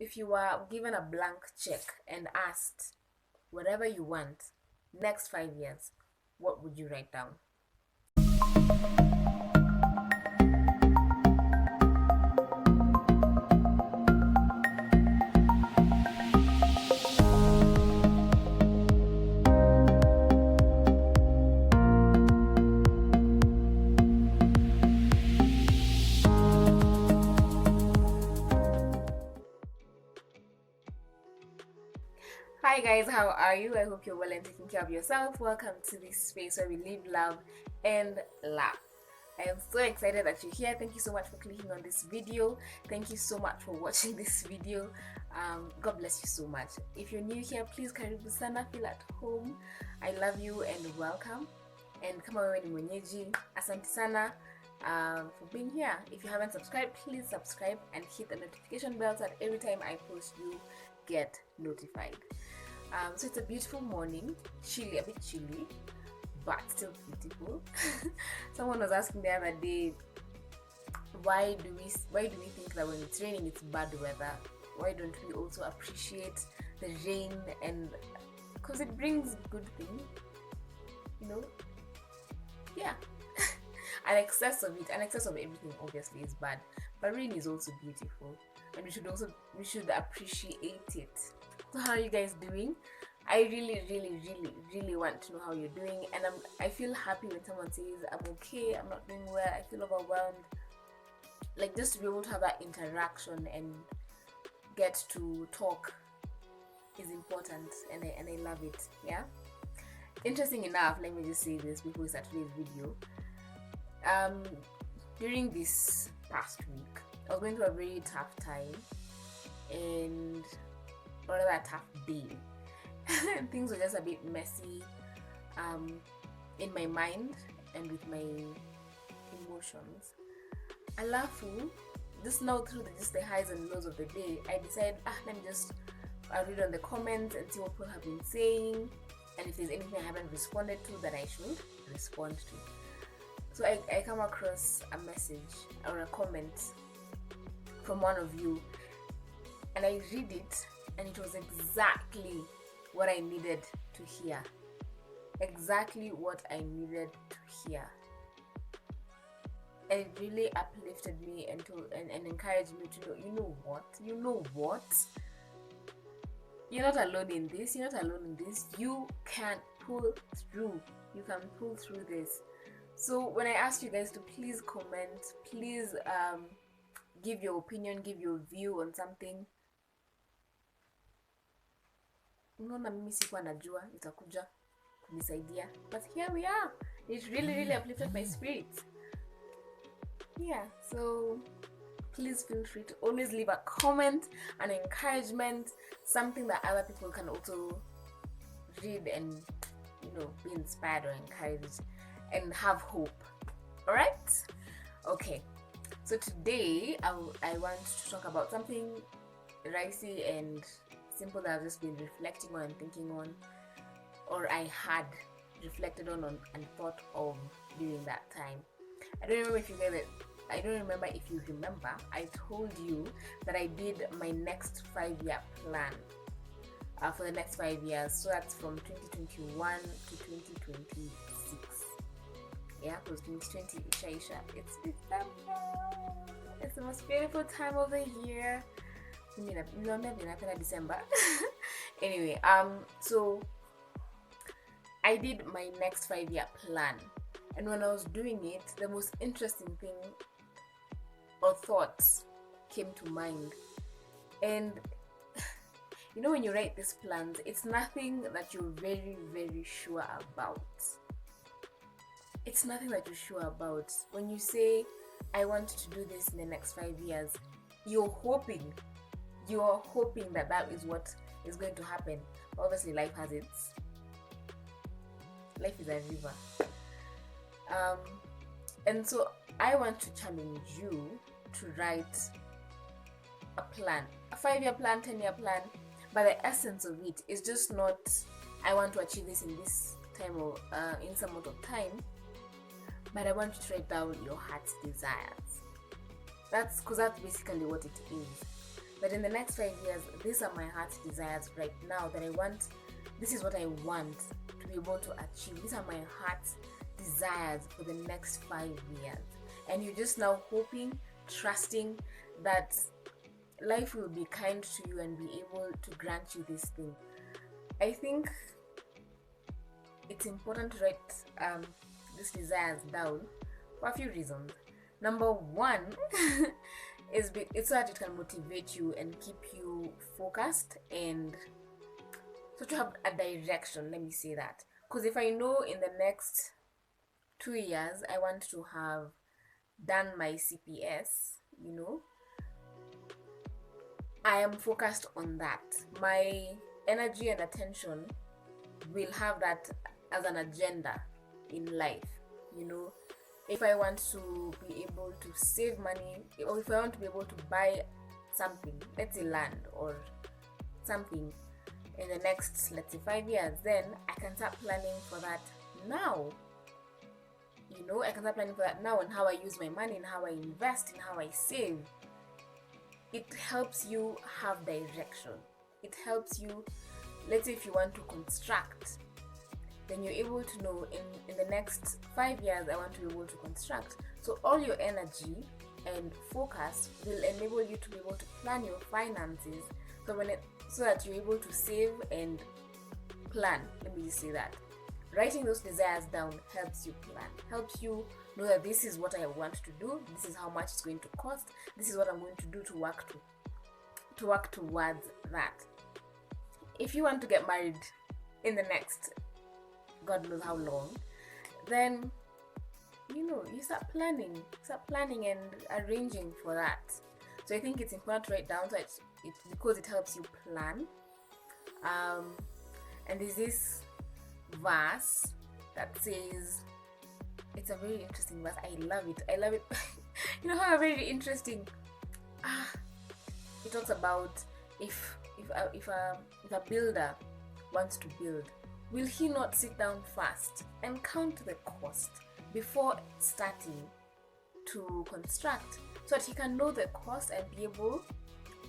if you were given a blank check and asked whatever you want next 5 years, what would you write down? Hi guys, how are you? I hope you're well and taking care of yourself. Welcome to this space where we live, love, and laugh. I am so excited that you're here. Thank you so much for clicking on this video. Thank you so much for watching this video. God bless you so much. If you're new here, please karibu sana, feel at home. I love you and welcome. And kama wewe ni mwenyeji, asante sana for being here. If you haven't subscribed, please subscribe and hit the notification bell so that every time I post you get notified. So it's a beautiful morning, chilly, a bit chilly, but still beautiful. Someone was asking the other day, why do we think that when it's raining it's bad weather? Why don't we also appreciate the rain? And because it brings good things, yeah. An excess of everything obviously is bad, but rain is also beautiful, and we should appreciate it. So how are you guys doing? I really want to know how you're doing, and I feel happy when someone says I'm okay, I'm not doing well, I feel overwhelmed. Like, just to be able to have that interaction and get to talk is important, and I love it. Yeah. Interesting enough, let me just say this before we start today's video. During this past week, I was going through a very tough time, and rather a tough day. Things were just a bit messy in my mind and with my emotions. Alafu, just now through the highs and lows of the day, I decided, let me just read on the comments and see what people have been saying, and if there's anything I haven't responded to that I should respond to. So I come across a message or a comment from one of you, and I read it, and it was exactly what I needed to hear. Exactly what I needed to hear. And it really uplifted me and encouraged me to know, you know what? You're not alone in this. You can pull through. You can pull through this. So when I asked you guys to please comment, please give your opinion, give your view on something, unaona mimi sikuwa najua itakuja kunisaidia, but here we are. It really uplifted my spirit. Yeah, so please feel free to always leave a comment, an encouragement, something that other people can also read and be inspired or encouraged and have hope. All right? Okay. So today I want to talk about something ricey and simple that I've just been reflecting on and thinking on, or I had reflected on and thought of during that time. I don't remember if you remember, I told you that I did my next 5-year plan for the next 5 years. So that's from 2021 to 2026. Yeah, because 2020 Isha. It's December. It's the most beautiful time of the year. December. Anyway, so I did my next 5-year plan, and when I was doing it, the most interesting thing or thoughts came to mind. And when you write these plans, it's nothing that you're very sure about. It's nothing that you're sure about. When you say I want to do this in the next 5 years, you're hoping that is what is going to happen. Obviously, life is a river. And so I want to challenge you to write a plan, a 5-year plan, 10-year plan, but the essence of it is just not I want to achieve this in this time or in some amount of time, but I want you to write down your heart's desires. That's basically what it is. But in the next 5 years, these are my heart's desires right now that I want. This is what I want to be able to achieve. These are my heart's desires for the next 5 years. And you're just now hoping, trusting that life will be kind to you and be able to grant you this thing. I think it's important to write these desires down for a few reasons. Number one is it's so that it can motivate you and keep you focused, and so to have a direction. Let me say that, because if I know in the next 2 years I want to have done my CPS, I am focused on that. My energy and attention will have that as an agenda in life. If I want to be able to save money, or if I want to be able to buy something, let's say land or something, in the next, let's say 5 years, then I can start planning for that now. I can start planning for that now, and how I use my money, and how I invest, and how I save. It helps you have direction. It helps you, let's say if you want to construct, then you're able to know in the next 5 years I want to be able to construct. So all your energy and focus will enable you to be able to plan your finances, so that you're able to save and plan. Let me just say that. Writing those desires down helps you plan, helps you know that this is what I want to do, this is how much it's going to cost, this is what I'm going to do to work towards that. If you want to get married in the next God knows how long, then you start planning and arranging for that. So I think it's important to write down, so it's because it helps you plan. And there's this verse that says, it's a very interesting verse. I love it. How very interesting. It talks about if a builder wants to build, will he not sit down first and count the cost before starting to construct, so that he can know the cost and be able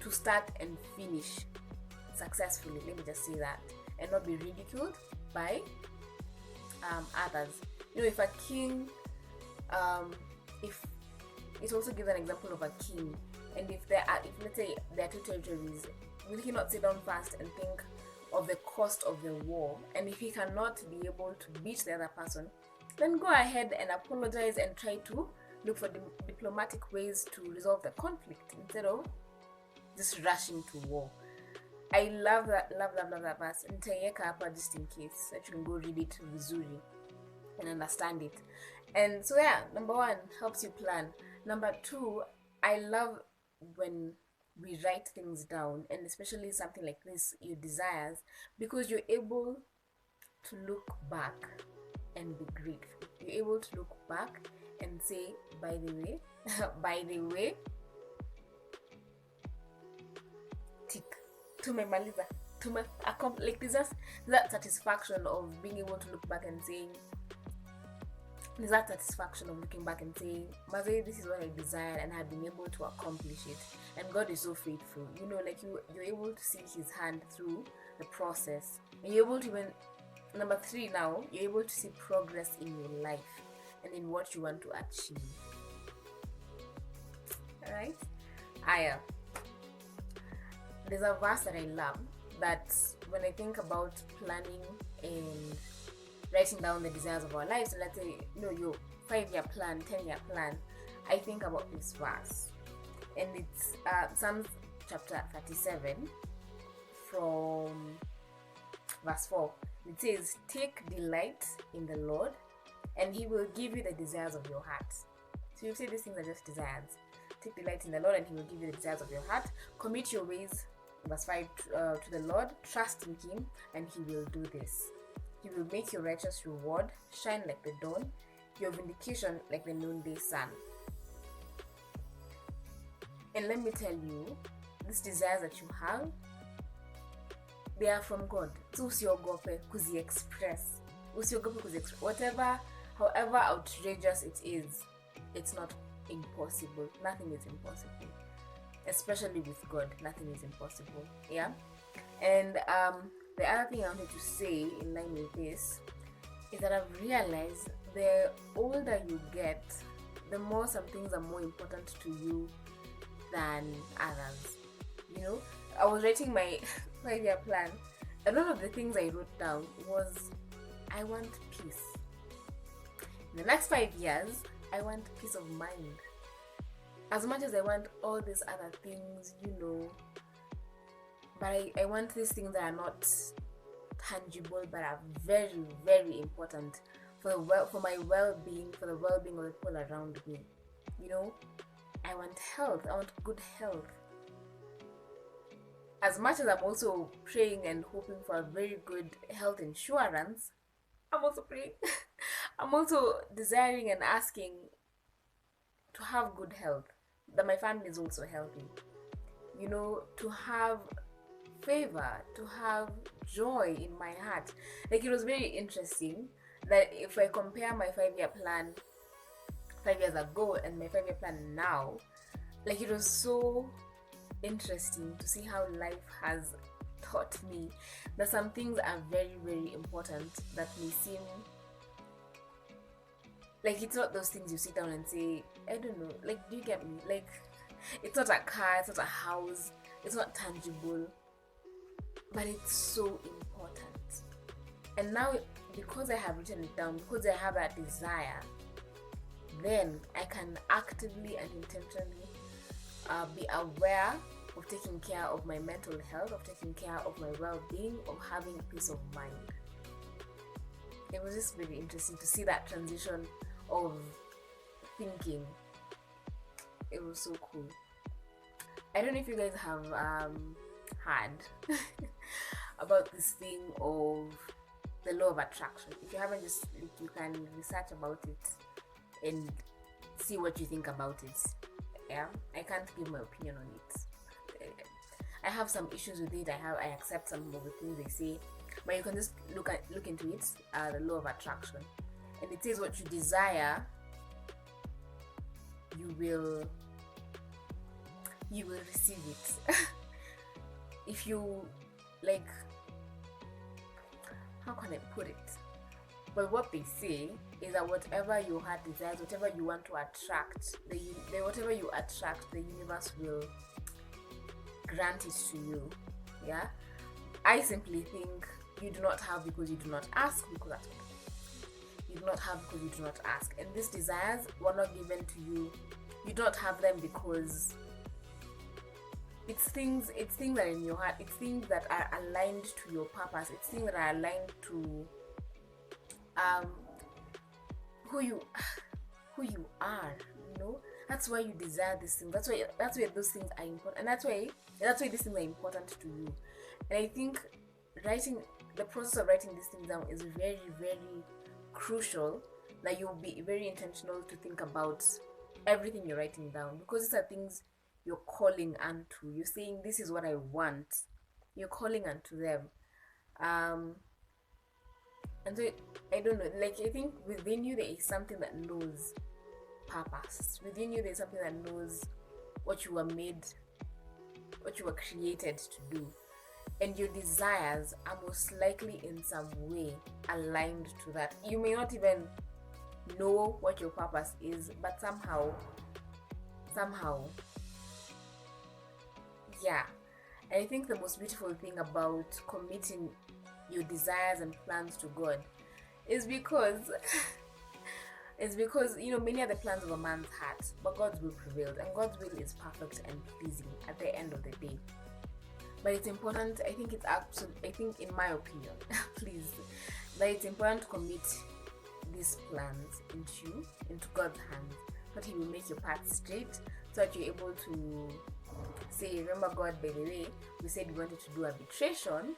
to start and finish successfully? Let me just say that, and not be ridiculed by others. If a king, if it also gives an example of a king, and if let's say there are two territories, will he not sit down first and think of the cost of the war? And if he cannot be able to beat the other person, then go ahead and apologize and try to look for diplomatic ways to resolve the conflict instead of just rushing to war. I love that verse. Nitaiweka hapa just in case, so you can go read it vizuri and understand it. And so number one, helps you plan. Number two, I love when we write things down, and especially something like this, your desires, because you're able to look back and be grateful. You're able to look back and say, by the way, tick, tumemaliza, like there's just that satisfaction of being able to look back and saying, there's that satisfaction of looking back and saying, Maze, this is what I desired and I've been able to accomplish it. And God is so faithful. Like you're able to see his hand through the process. And you're able to even, number three now, you're able to see progress in your life and in what you want to achieve. Alright? There's a verse that I love, that when I think about planning and writing down the desires of our lives, so let's say your 5-year plan, 10-year plan, I think about this verse, and it's Psalms chapter 37 from verse 4. It says, take delight in the Lord and he will give you the desires of your heart. So you say these things are just desires. Take delight in the Lord and he will give you the desires of your heart. Commit your ways, verse 5, to the Lord. Trust in him and he will do this. He will make your righteous reward shine like the dawn, your vindication like the noonday sun. And let me tell you, these desires that you have, they are from God. So usiogope kuzi-express. Whatever, however outrageous it is, it's not impossible. Nothing is impossible. especially with God. Nothing is impossible. Yeah. And the other thing I wanted to say in line with this is that I've realized the older you get, the more some things are more important to you than others. You know, I was writing my 5-year plan, and one of the things I wrote down was, I want peace. In the next 5 years, I want peace of mind. As much as I want all these other things, but I want these things that are not tangible but are very, very important for my well-being, for the well-being of the people around me. I want health. I want good health. As much as I'm also praying and hoping for a very good health insurance, I'm also praying. I'm also desiring and asking to have good health, that my family is also healthy. To have favor, to have joy in my heart. Like, it was very interesting that if I compare my 5-year plan 5 years ago and my 5-year plan now, like, it was so interesting to see how life has taught me that some things are very, very important that may seem like it's not those things you sit down and say, I don't know, like, do you get me? Like, it's not a car, it's not a house, it's not tangible, but it's so important. And now, because I have written it down, because I have that desire, then I can actively and intentionally be aware of taking care of my mental health, of taking care of my well-being, of having peace of mind. It was just very interesting to see that transition of thinking. It was so cool. I don't know if you guys have heard about this thing of the law of attraction. If you haven't, just you can research about it and see what you think about it. Yeah, I can't give my opinion on it. I have some issues with it. I accept some of the things they say, but you can just look into it. The law of attraction, and it says what you desire, you will receive it. If you, like, how can I put it? But what they say is that whatever your heart desires, whatever you want to attract, whatever you attract, the universe will grant it to you. Yeah, I simply think you do not have because you do not ask, because that's you do not have because you do not ask. And these desires were not given to you. You don't have them because it's things that are in your heart. It's things that are aligned to your purpose. It's things that are aligned to who you are. That's why you desire these things. That's why those things are important, and that's why these things are important to you. And I think the process of writing these things down is very, very crucial. That you'll be very intentional to think about everything you're writing down, because these are things you're calling unto. You're saying, this is what I want. You're calling unto them. And so, I don't know, like, I think within you there is something that knows purpose. Within you there's something that knows what you were created to do. And your desires are most likely in some way aligned to that. You may not even know what your purpose is, but somehow, yeah. And I think the most beautiful thing about committing your desires and plans to God is because many are the plans of a man's heart, but God's will prevailed, and God's will is perfect and pleasing at the end of the day. But it's important, I think in my opinion, please, that it's important to commit these plans into God's hands, so that He will make your path straight, so that you're able to say, remember, God, by the way, we said we wanted to do arbitration,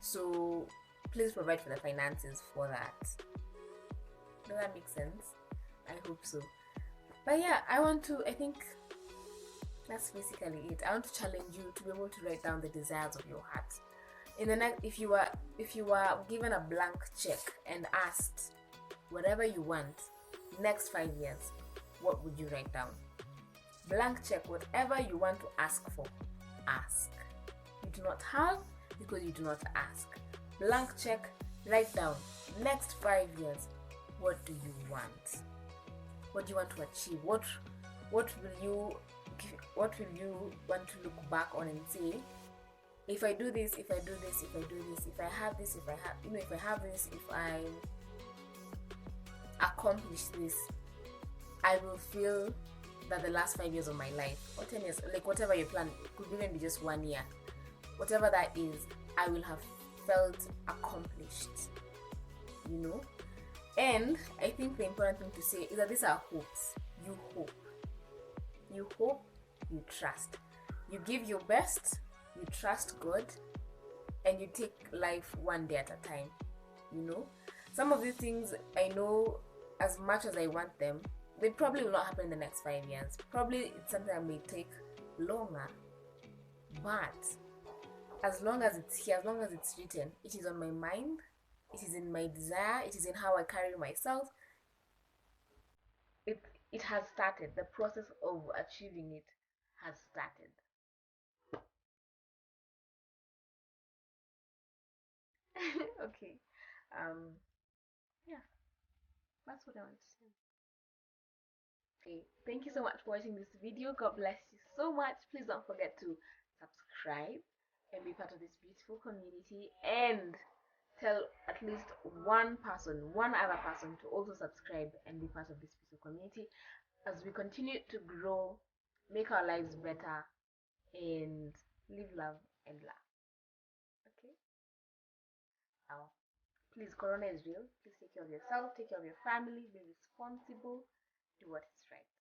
so please provide for the finances for that. Does that make sense? I hope so. But yeah, I think that's basically it. I want to challenge you to be able to write down the desires of your heart. In the next, if you were given a blank check and asked whatever you want next 5 years, what would you write down? Blank check. Whatever you want to ask for, ask. You do not have because you do not ask. Blank check. Write down, next 5 years, what do you want? What do you want to achieve? What will you want to look back on and say, if I do this, if I do this, if I do this, if I have this, if I have this, if I accomplish this, I will feel that the last 5 years of my life, or 10 years, like whatever you plan, could even be just 1 year, whatever that is, I will have felt accomplished, And I think the important thing to say is that these are hopes. You hope, you trust, you give your best, you trust God, and you take life one day at a time. Some of these things, I know, as much as I want them, they probably will not happen in the next 5 years. Probably it's something that may take longer, but as long as it's here, as long as it's written, it is on my mind, it is in my desire, it is in how I carry myself. It has started. The process of achieving it has started. Okay. Yeah, that's what I want to say. Okay, thank you so much for watching this video. God bless you so much. Please don't forget to subscribe and be part of this beautiful community, and tell at least one other person to also subscribe and be part of this beautiful community as we continue to grow, make our lives better, and live love and laugh. Okay? Now, please, Corona is real. Please take care of yourself, take care of your family, be responsible, do what is right.